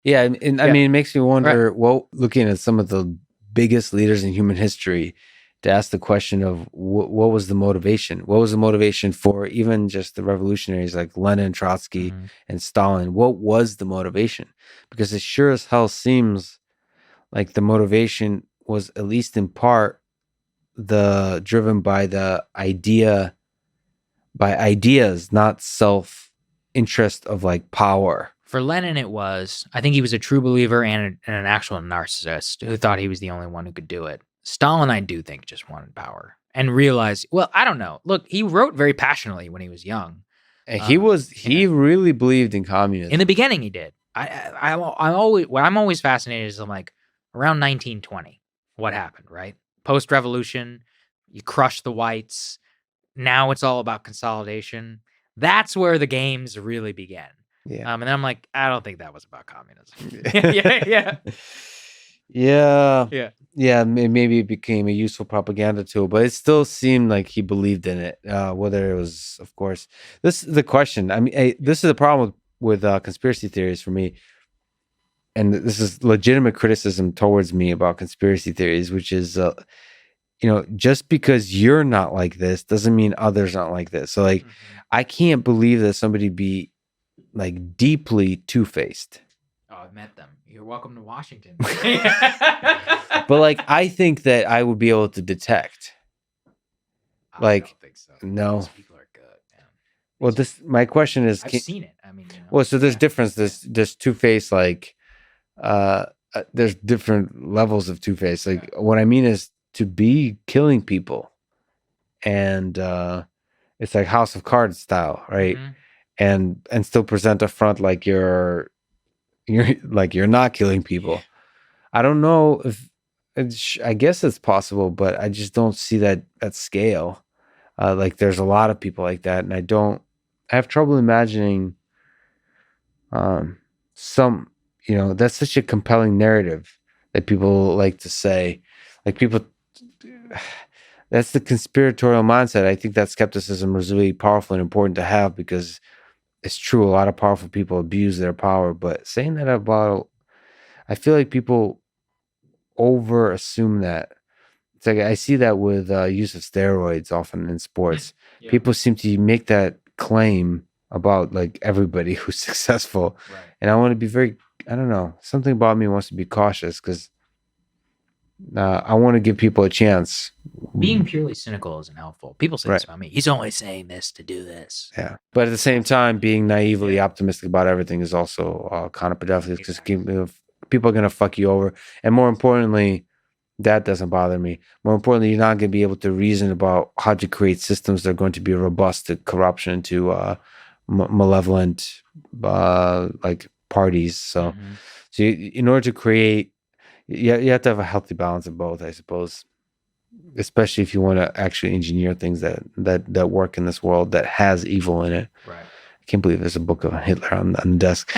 Yeah, and I Yeah. mean, it makes me wonder, Right. well, looking at some of the biggest leaders in human history, to ask the question of what was the motivation? What was the motivation for even just the revolutionaries like Lenin, Trotsky, Mm-hmm. and Stalin? What was the motivation? Because it sure as hell seems like the motivation was, at least in part, the driven by the ideas, not self interest of like power. For Lenin, it was. I think he was a true believer and an actual narcissist who thought he was the only one who could do it. Stalin, I do think, just wanted power and realized, well, I don't know. Look, he wrote very passionately when he was young. And Yeah. he really believed in In communism. the beginning, he did. I'm always, what I'm always fascinated is, I'm like, around 1920, what happened, right? Post-revolution, you crush the whites. Now it's all about consolidation. That's where the games really began. Yeah. And then I'm like, I don't think that was about communism. Yeah. Yeah, maybe it became a useful propaganda tool, but it still seemed like he believed in it. Whether it was, of course, this is the question. I mean, this is the problem with conspiracy theories for me, and this is legitimate criticism towards me about conspiracy theories, which is, just because you're not like this doesn't mean others aren't like this. So, like, I can't believe that somebody be like deeply two-faced. Oh, I've met them. You're welcome to Washington. But like, I think that I would be able to detect. I don't think so. No. These people are good, man. Well, my question is, I've seen it. I mean, well, so there's difference. There's two-faced, like, there's different levels of two-faced. Like, what I mean is to be killing people, and it's like House of Cards style, right? And still present a front like you're not killing people. I don't know if I guess it's possible, but I just don't see that at scale. Like, there's a lot of people like that, and I have trouble imagining some, that's such a compelling narrative that people like to say. Like, people, that's the conspiratorial mindset. I think that skepticism is really powerful and important to have, because it's true, a lot of powerful people abuse their power. But saying that about, I feel like people over assume that. It's like I see that with use of steroids often in sports. Yeah. People seem to make that claim about like everybody who's successful. Right. And I want to be I don't know, something about me wants to be cautious, because I want to give people a chance. Being purely cynical isn't helpful. People say this about me. He's only saying this to do this. Yeah. But at the same time, being naively optimistic about everything is also counterproductive, because people are going to fuck you over. And more importantly, that doesn't bother me. More importantly, you're not going to be able to reason about how to create systems that are going to be robust to corruption, to malevolent like parties. So, in order to create, you have to have a healthy balance of both, I suppose. Especially if you want to actually engineer things that work in this world that has evil in it. Right. I can't believe there's a book of Hitler on the desk.